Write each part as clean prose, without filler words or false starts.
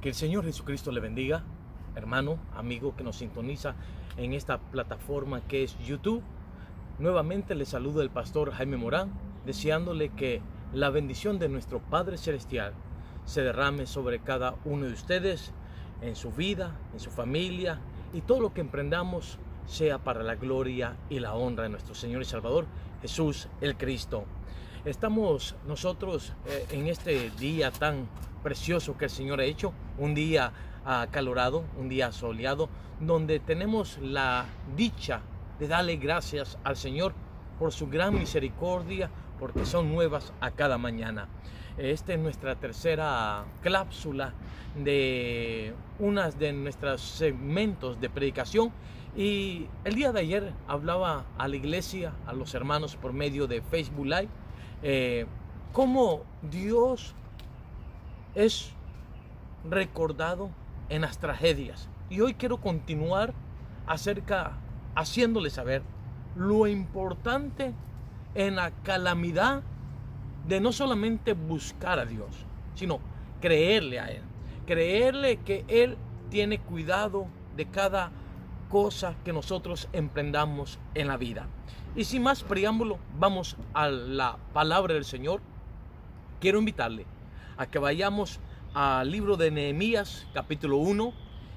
Que el Señor Jesucristo le bendiga, hermano, amigo que nos sintoniza en esta plataforma que es YouTube. Nuevamente le saludo el pastor Jaime Morán, deseándole que la bendición de nuestro Padre Celestial se derrame sobre cada uno de ustedes, en su vida, en su familia, y todo lo que emprendamos sea para la gloria y la honra de nuestro Señor y Salvador, Jesús el Cristo. Estamos nosotros en este día tan precioso que el Señor ha hecho, un día acalorado, un día soleado, donde tenemos la dicha de darle gracias al Señor por su gran misericordia, porque son nuevas a cada mañana. Esta es nuestra tercera cápsula de unas de nuestros segmentos de predicación, y el día de ayer hablaba a la iglesia, a los hermanos por medio de Facebook Live, cómo Dios es recordado en las tragedias. Y hoy quiero continuar haciéndole saber lo importante en la calamidad de no solamente buscar a Dios, sino creerle a Él. Creerle que Él tiene cuidado de cada cosa que nosotros emprendamos en la vida. Y sin más preámbulo, vamos a la palabra del Señor. Quiero invitarle a que vayamos al libro de Nehemías, capítulo 1,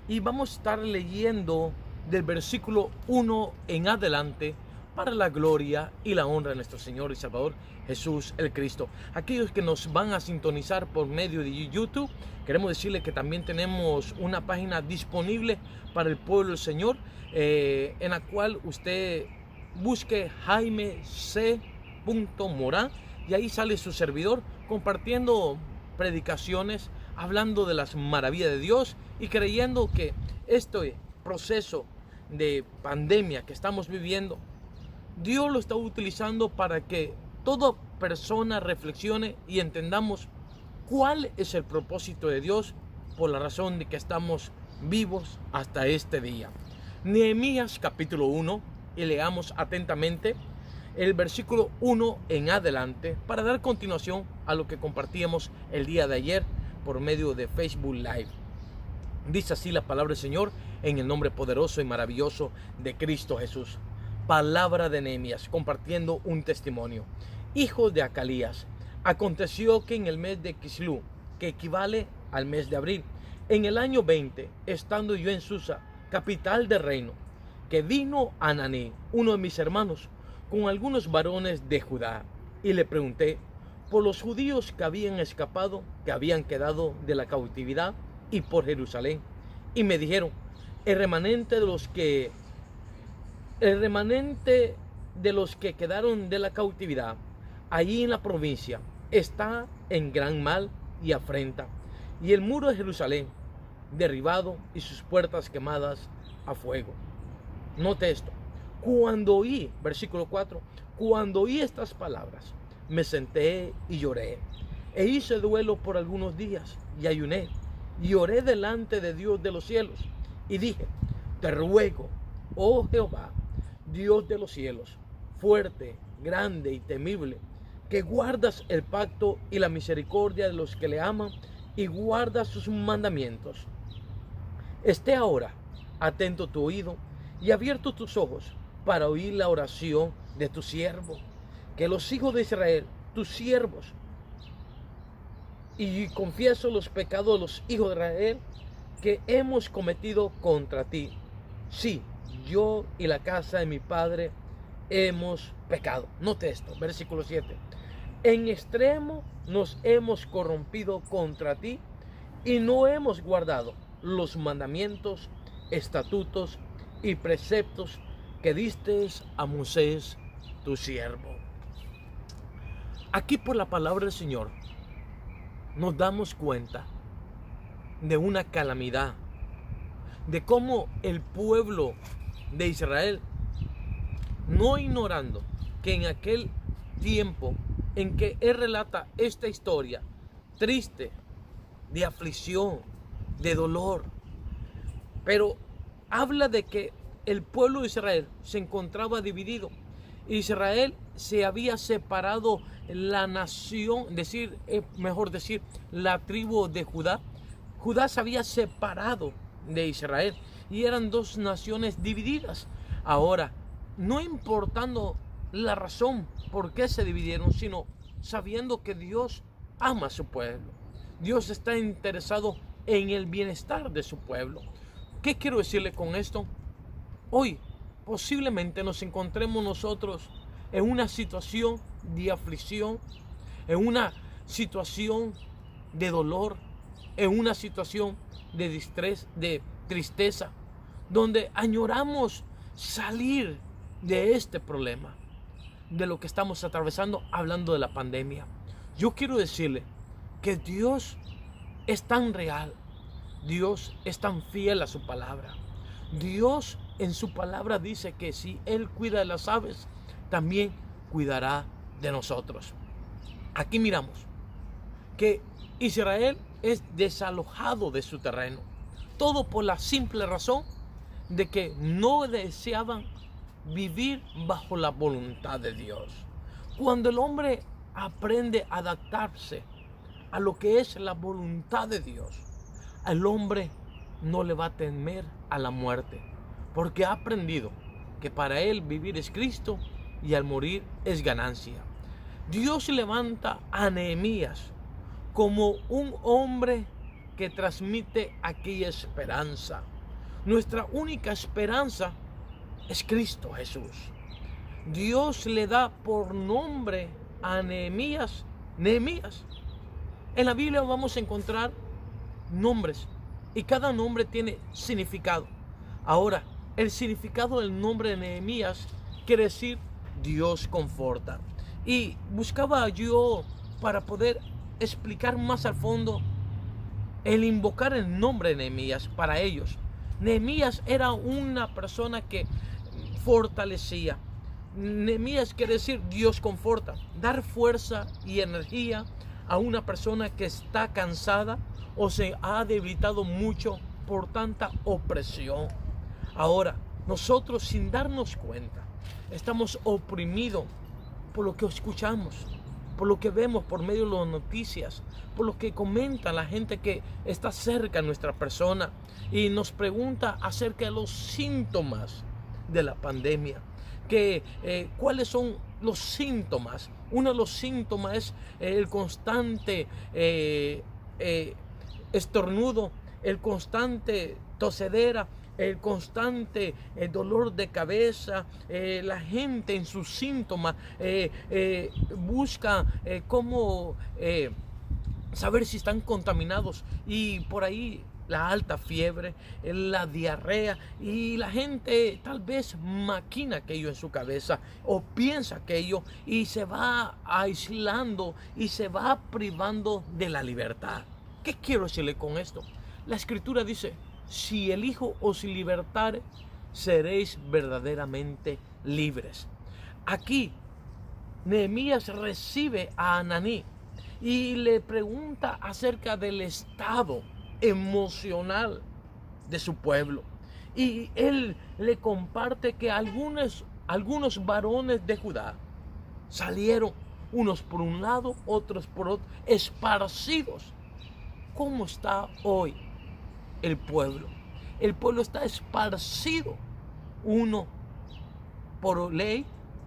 y vamos a estar leyendo del versículo 1 en adelante, para la gloria y la honra de nuestro Señor y Salvador Jesús el Cristo. Aquellos que nos van a sintonizar por medio de YouTube, queremos decirles que también tenemos una página disponible para el pueblo del Señor, en la cual usted busque Jaime C. Morán, y ahí sale su servidor compartiendo predicaciones, hablando de las maravillas de Dios y creyendo que este proceso de pandemia que estamos viviendo, Dios lo está utilizando para que toda persona reflexione y entendamos cuál es el propósito de Dios por la razón de que estamos vivos hasta este día. Nehemías capítulo 1, y leamos atentamente el versículo 1 en adelante para dar continuación a lo que compartíamos el día de ayer por medio de Facebook Live. Dice así la palabra del Señor, en el nombre poderoso y maravilloso de Cristo Jesús. Palabra de Nehemías, compartiendo un testimonio. Hijo de Acalías, aconteció que en el mes de Quislú, que equivale al mes de abril, en el año 20, estando yo en Susa, capital del reino, que vino Ananí, uno de mis hermanos, con algunos varones de Judá, y le pregunté por los judíos que habían escapado, que habían quedado de la cautividad, y por Jerusalén. Y me dijeron, el remanente de los que quedaron de la cautividad allí en la provincia está en gran mal y afrenta, y el muro de Jerusalén derribado y sus puertas quemadas a fuego. Note esto: cuando oí, versículo 4, cuando oí estas palabras, me senté y lloré, e hice duelo por algunos días, y ayuné, y oré delante de Dios de los cielos, y dije, te ruego, oh Jehová, Dios de los cielos, fuerte, grande y temible, que guardas el pacto y la misericordia de los que le aman y guardas sus mandamientos. Esté ahora atento tu oído y abierto tus ojos para oír la oración de tu siervo, que los hijos de Israel, tus siervos, y confieso los pecados de los hijos de Israel que hemos cometido contra ti. Sí, yo y la casa de mi padre hemos pecado. Note esto, versículo 7. En extremo nos hemos corrompido contra ti y no hemos guardado los mandamientos, estatutos y preceptos que diste a Moisés, tu siervo. Aquí por la palabra del Señor nos damos cuenta de una calamidad, de cómo el pueblo de Israel, no ignorando que en aquel tiempo en que él relata esta historia triste, de aflicción, de dolor, pero habla de que el pueblo de Israel se encontraba dividido. Israel se había separado, la nación, mejor decir, la tribu de Judá Judá se había separado de Israel y eran dos naciones divididas. Ahora, no importando la razón por qué se dividieron, sino sabiendo que Dios ama a su pueblo. Dios está interesado en el bienestar de su pueblo. ¿Qué quiero decirle con esto? Hoy posiblemente nos encontremos nosotros en una situación de aflicción, en una situación de dolor, en una situación de distrés, de tristeza, donde añoramos salir de este problema, de lo que estamos atravesando, hablando de la pandemia. Yo quiero decirle que Dios es tan real, Dios es tan fiel a su palabra. Dios en su palabra dice que si Él cuida de las aves, también cuidará de nosotros. Aquí miramos que Israel es desalojado de su terreno. Todo por la simple razón de que no deseaban vivir bajo la voluntad de Dios. Cuando el hombre aprende a adaptarse a lo que es la voluntad de Dios, al hombre no le va a temer a la muerte, porque ha aprendido que para él vivir es Cristo y al morir es ganancia. Dios levanta a Nehemías como un hombre que transmite aquella esperanza. Nuestra única esperanza es Cristo Jesús. Dios le da por nombre a Nehemías, Nehemías. En la Biblia vamos a encontrar nombres y cada nombre tiene significado. Ahora, el significado del nombre de Nehemías quiere decir Dios conforta. Y buscaba yo para poder explicar más al fondo el invocar el nombre de Nehemías para ellos. Nehemías era una persona que fortalecía. Nehemías quiere decir Dios conforta, dar fuerza y energía a una persona que está cansada o se ha debilitado mucho por tanta opresión. Ahora, nosotros sin darnos cuenta, estamos oprimidos por lo que escuchamos, por lo que vemos por medio de las noticias, por lo que comenta la gente que está cerca de nuestra persona y nos pregunta acerca de los síntomas de la pandemia. ¿Cuáles son los síntomas? Uno de los síntomas es el constante estornudo, el constante tosedera, el constante dolor de cabeza. La gente en sus síntomas busca cómo saber si están contaminados, y por ahí la alta fiebre, la diarrea, y la gente tal vez maquina aquello en su cabeza o piensa aquello y se va aislando y se va privando de la libertad. ¿Qué quiero decirle con esto? La Escritura dice: si el Hijo os libertare, seréis verdaderamente libres. Aquí Nehemías recibe a Hananí y le pregunta acerca del estado emocional de su pueblo, y él le comparte que algunos varones de Judá salieron, unos por un lado, otros por otro, esparcidos. ¿Cómo está hoy el pueblo? El pueblo está esparcido. Uno por ley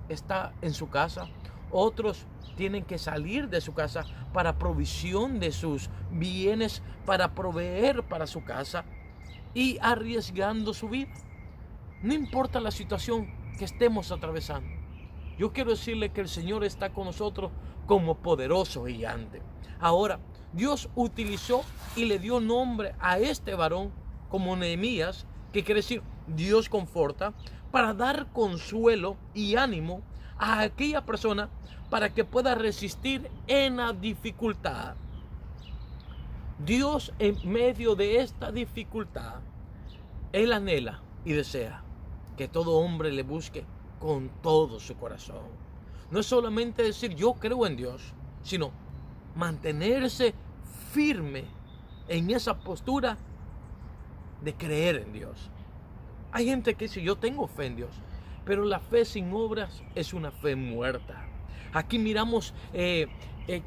está en su casa, otros tienen que salir de su casa para provisión de sus bienes, para proveer para su casa y arriesgando su vida. No importa la situación que estemos atravesando, yo quiero decirle que el Señor está con nosotros como poderoso gigante. Ahora, Dios utilizó y le dio nombre a este varón como Nehemías, que quiere decir Dios conforta, para dar consuelo y ánimo a aquella persona para que pueda resistir en la dificultad. Dios, en medio de esta dificultad, Él anhela y desea que todo hombre le busque con todo su corazón. No es solamente decir yo creo en Dios, sino mantenerse firme en esa postura de creer en Dios. Hay gente que dice yo tengo fe en Dios, pero la fe sin obras es una fe muerta. Aquí miramos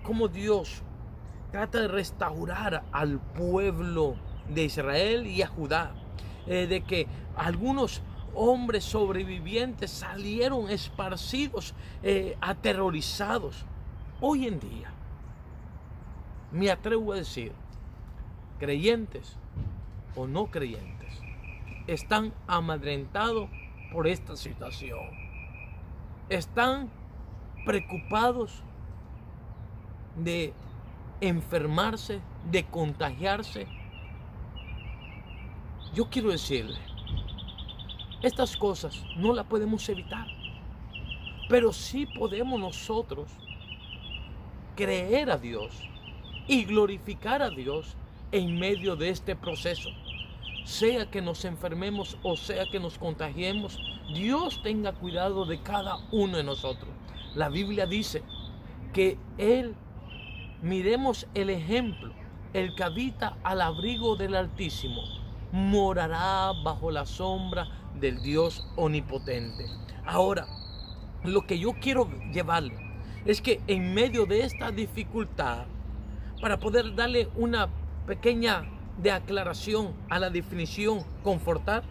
cómo Dios trata de restaurar al pueblo de Israel y a Judá, de que algunos hombres sobrevivientes salieron esparcidos, aterrorizados. Hoy en día, me atrevo a decir, creyentes o no creyentes, están amedrentados por esta situación. Están preocupados de enfermarse, de contagiarse. Yo quiero decirle, estas cosas no las podemos evitar, pero sí podemos nosotros creer a Dios y glorificar a Dios en medio de este proceso. Sea que nos enfermemos o sea que nos contagiemos, Dios tenga cuidado de cada uno de nosotros. La Biblia dice que miremos el ejemplo, el que habita al abrigo del Altísimo, morará bajo la sombra del Dios omnipotente. Ahora, lo que yo quiero llevarle es que en medio de esta dificultad, para poder darle una pequeña de aclaración a la definición confortar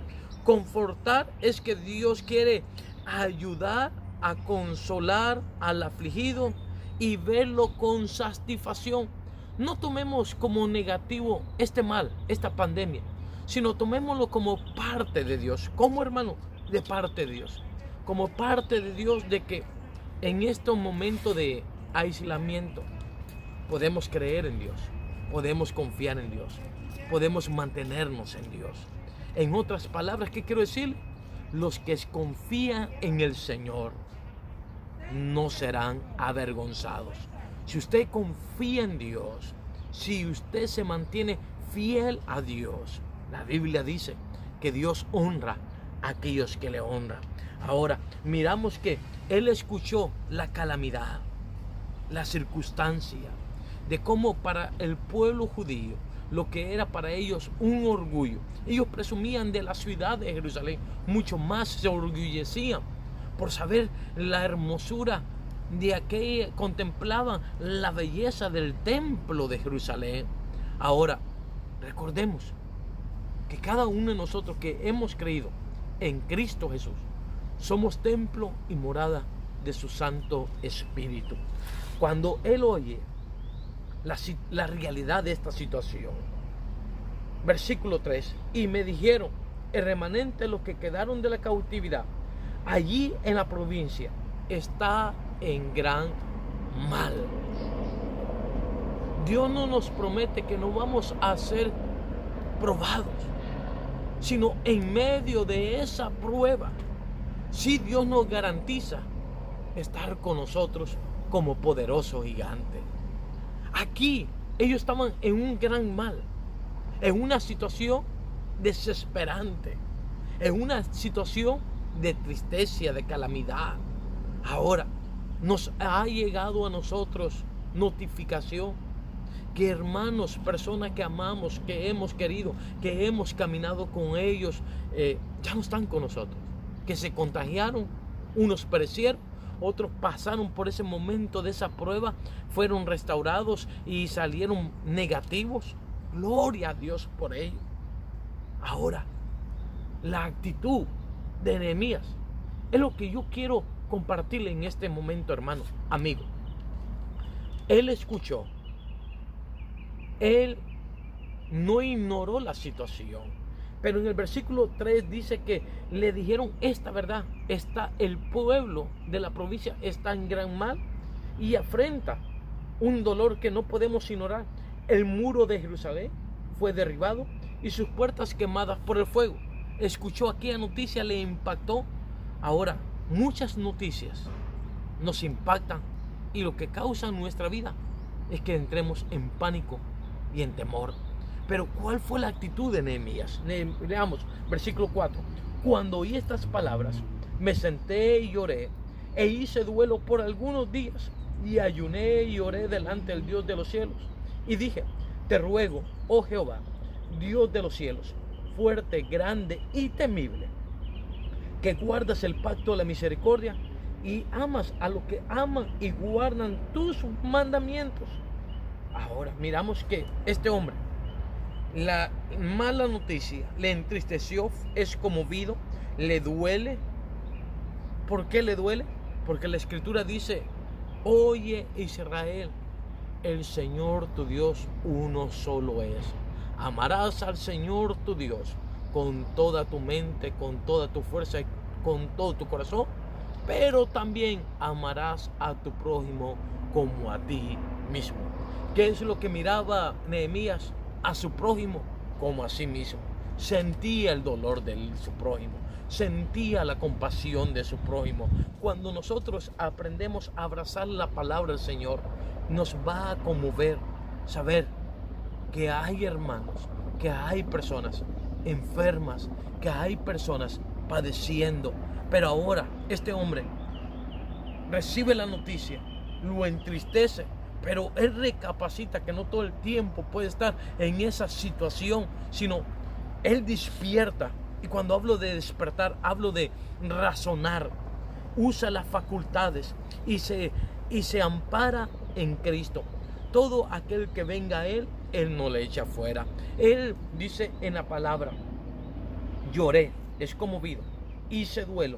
es que Dios quiere ayudar a consolar al afligido y verlo con satisfacción. No tomemos como negativo este mal, esta pandemia, sino tomémoslo como parte de Dios. ¿Cómo, hermano? De parte de Dios. Como parte de Dios, de que en este momento de aislamiento podemos creer en Dios, podemos confiar en Dios, podemos mantenernos en Dios. En otras palabras, ¿qué quiero decir? Los que confían en el Señor no serán avergonzados. Si usted confía en Dios, si usted se mantiene fiel a Dios, la Biblia dice que Dios honra a aquellos que le honran. Ahora, miramos que Él escuchó la calamidad, la circunstancia, de cómo para el pueblo judío, lo que era para ellos un orgullo. Ellos presumían de la ciudad de Jerusalén, mucho más se orgullecían por saber la hermosura de aquella, contemplaban la belleza del templo de Jerusalén. Ahora, recordemos que cada uno de nosotros que hemos creído en Cristo Jesús, somos templo y morada de su Santo Espíritu. Cuando Él oye la realidad de esta situación, versículo 3, y me dijeron, el remanente de los que quedaron de la cautividad allí en la provincia está en gran mal. Dios no nos promete que no vamos a ser probados, sino en medio de esa prueba, sí, Dios nos garantiza estar con nosotros como poderoso gigante. Aquí ellos estaban en un gran mal, en una situación desesperante, en una situación de tristeza, de calamidad. Ahora nos ha llegado a nosotros notificación que hermanos, personas que amamos, que hemos querido, que hemos caminado con ellos, ya no están con nosotros, que se contagiaron, unos perecieron, otros pasaron por ese momento de esa prueba, fueron restaurados y salieron negativos. Gloria a Dios por ello. Ahora, la actitud de Nehemías es lo que yo quiero compartirle en este momento, hermano, amigo. Él escuchó, él no ignoró la situación. Pero en el versículo 3 dice que le dijeron esta verdad: el pueblo de la provincia está en gran mal y afrenta un dolor que no podemos ignorar. El muro de Jerusalén fue derribado y sus puertas quemadas por el fuego. Escuchó aquella noticia, le impactó. Ahora, muchas noticias nos impactan y lo que causa en nuestra vida es que entremos en pánico y en temor. Pero ¿cuál fue la actitud de Nehemías? Leamos, versículo 4. Cuando oí estas palabras, me senté y lloré, e hice duelo por algunos días, y ayuné y oré delante del Dios de los cielos. Y dije, te ruego, oh Jehová, Dios de los cielos, fuerte, grande y temible, que guardas el pacto de la misericordia, y amas a los que aman y guardan tus mandamientos. Ahora miramos que este hombre, la mala noticia le entristeció, es conmovido, le duele. ¿Por qué le duele? Porque la Escritura dice: oye Israel, el Señor tu Dios uno solo es. Amarás al Señor tu Dios con toda tu mente, con toda tu fuerza y con todo tu corazón, pero también amarás a tu prójimo como a ti mismo. ¿Qué es lo que miraba Nehemías? A su prójimo como a sí mismo. Sentía el dolor de su prójimo, sentía la compasión de su prójimo. Cuando nosotros aprendemos a abrazar la palabra del Señor, nos va a conmover saber que hay hermanos, que hay personas enfermas, que hay personas padeciendo. Pero ahora este hombre recibe la noticia, lo entristece, pero él recapacita que no todo el tiempo puede estar en esa situación, sino él despierta. Y cuando hablo de despertar, hablo de razonar. Usa las facultades y se ampara en Cristo. Todo aquel que venga a Él no le echa fuera. Él dice en la palabra: lloré, es conmovido, hice duelo,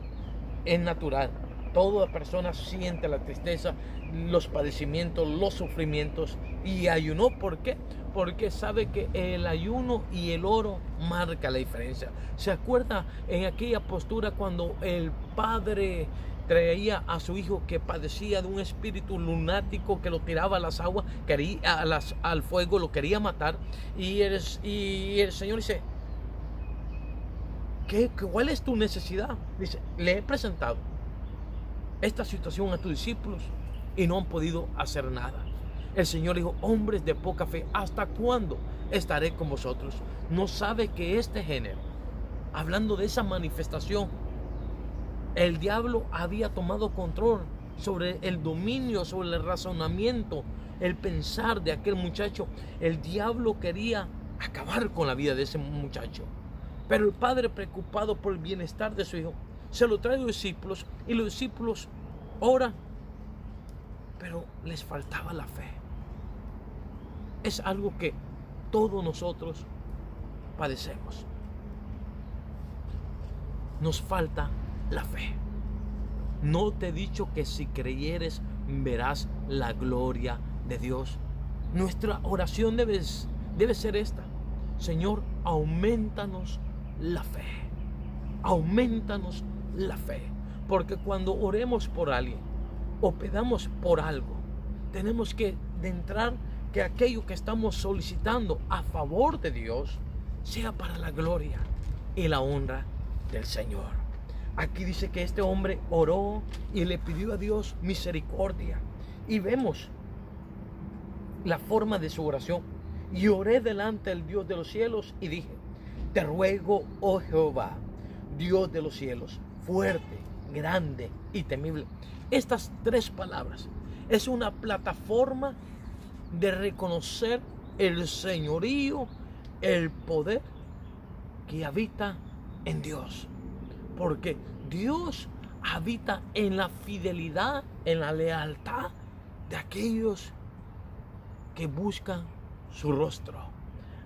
es natural. Toda persona siente la tristeza, los padecimientos, los sufrimientos, y ayunó. ¿Por qué? Porque sabe que el ayuno y el oro marca la diferencia. ¿Se acuerda en aquella postura cuando el padre traía a su hijo que padecía de un espíritu lunático que lo tiraba a las aguas, al fuego, lo quería matar? Y el Señor dice: ¿cuál es tu necesidad? Dice: le he presentado esta situación a tus discípulos y no han podido hacer nada. El Señor dijo: hombres de poca fe, ¿hasta cuándo estaré con vosotros? No sabe que este género, hablando de esa manifestación, el diablo había tomado control sobre el dominio, sobre el razonamiento, el pensar de aquel muchacho. El diablo quería acabar con la vida de ese muchacho. Pero el padre, preocupado por el bienestar de su hijo, se lo trae a los discípulos, y los discípulos oran, pero les faltaba la fe. Es algo que todos nosotros padecemos. Nos falta la fe. ¿No te he dicho que si creyeres verás la gloria de Dios? Nuestra oración debe ser esta: Señor, aumentanos la fe. Aumentanos la fe. Porque cuando oremos por alguien o pedamos por algo, tenemos que entrar que aquello que estamos solicitando a favor de Dios sea para la gloria y la honra del Señor. Aquí dice que este hombre oró y le pidió a Dios misericordia. Y vemos la forma de su oración. Y oré delante del Dios de los cielos y dije: te ruego, oh Jehová, Dios de los cielos, fuerte, grande y temible. Estas tres palabras es una plataforma de reconocer el señorío, el poder que habita en Dios. Porque Dios habita en la fidelidad, en la lealtad de aquellos que buscan su rostro.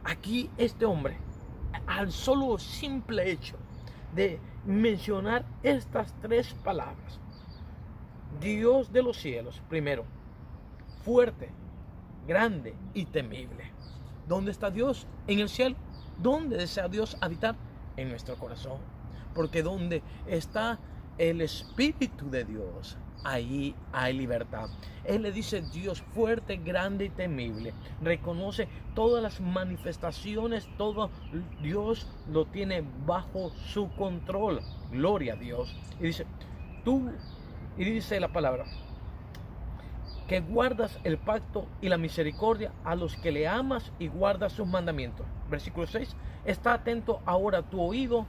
Aquí este hombre, al solo simple hecho de mencionar estas tres palabras, Dios de los cielos, primero, fuerte, grande y temible. ¿Dónde está Dios? En el cielo. ¿Dónde desea Dios habitar? En nuestro corazón. Porque donde está el Espíritu de Dios, ahí hay libertad. Él le dice: Dios fuerte, grande y temible. Reconoce todas las manifestaciones, todo Dios lo tiene bajo su control. Gloria a Dios. Y dice: y dice la palabra, que guardas el pacto y la misericordia a los que le amas y guardas sus mandamientos. Versículo 6. Está atento ahora tu oído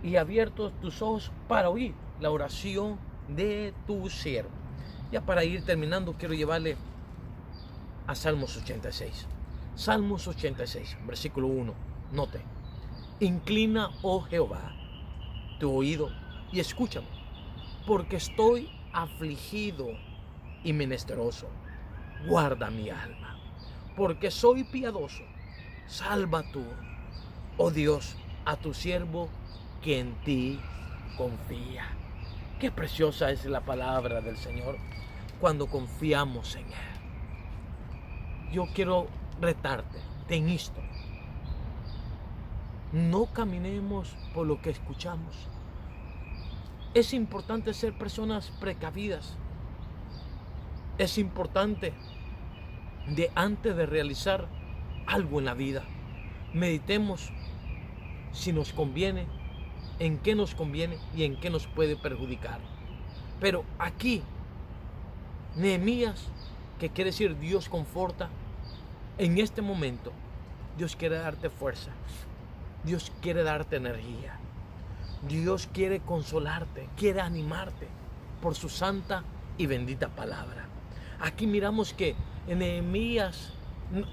y abiertos tus ojos para oír la oración de tu siervo. Ya para ir terminando, quiero llevarle a Salmos 86. Salmos 86, versículo 1. Note: inclina, oh Jehová, tu oído y escúchame, porque estoy afligido y menesteroso. guarda mi alma, porque soy piadoso. Salva tú, oh Dios, a tu siervo que en ti confía. Qué preciosa es la palabra del Señor cuando confiamos en Él. Yo quiero retarte, te insto. No caminemos por lo que escuchamos. Es importante ser personas precavidas. Es importante antes de realizar algo en la vida, meditemos si nos conviene, en qué nos conviene y en qué nos puede perjudicar. Pero aquí, Nehemías, que quiere decir Dios conforta, en este momento, Dios quiere darte fuerza. Dios quiere darte energía. Dios quiere consolarte, quiere animarte por su santa y bendita palabra. Aquí miramos que Nehemías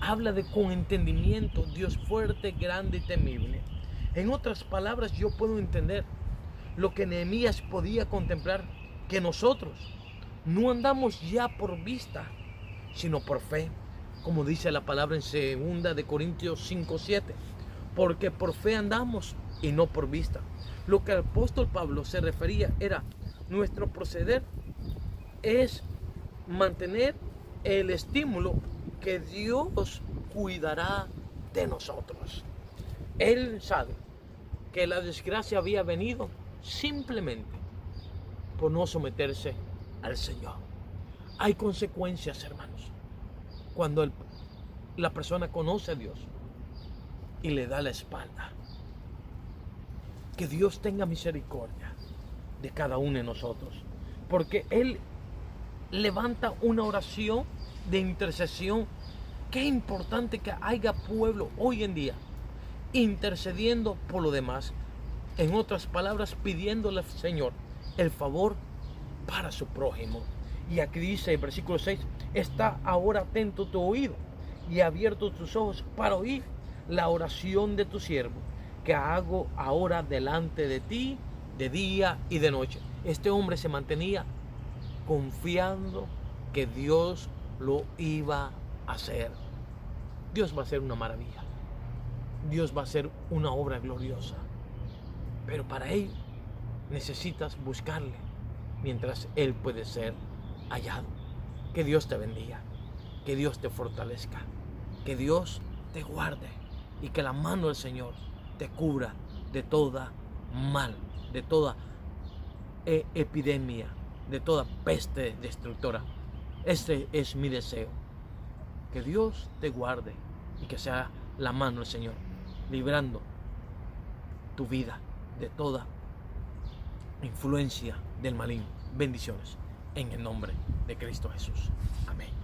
habla de con entendimiento, Dios fuerte, grande y temible. En otras palabras, yo puedo entender lo que Nehemías podía contemplar, que nosotros no andamos ya por vista, sino por fe, como dice la palabra en 2 de Corintios 5:7, porque por fe andamos y no por vista. Lo que el apóstol Pablo se refería era, nuestro proceder es mantener el estímulo que Dios cuidará de nosotros. Él sabe que la desgracia había venido simplemente por no someterse al Señor. Hay consecuencias, hermanos, cuando la persona conoce a Dios y le da la espalda. Que Dios tenga misericordia de cada uno de nosotros, porque Él levanta una oración de intercesión. Qué importante que haya pueblo hoy en día intercediendo por lo demás. En otras palabras, pidiéndole al Señor el favor para su prójimo. Y aquí dice el versículo 6, está ahora atento tu oído y abierto tus ojos para oír la oración de tu siervo, que hago ahora delante de ti de día y de noche. Este hombre se mantenía confiando que Dios lo iba a hacer. Dios va a hacer una maravilla. Dios va a hacer una obra gloriosa. Pero para ello necesitas buscarle mientras Él puede ser hallado. Que Dios te bendiga. Que Dios te fortalezca. Que Dios te guarde. Y que la mano del Señor te cubra de toda mal, de toda epidemia, de toda peste destructora. Este es mi deseo. Que Dios te guarde y que sea la mano del Señor librando tu vida de toda influencia del maligno. Bendiciones en el nombre de Cristo Jesús. Amén.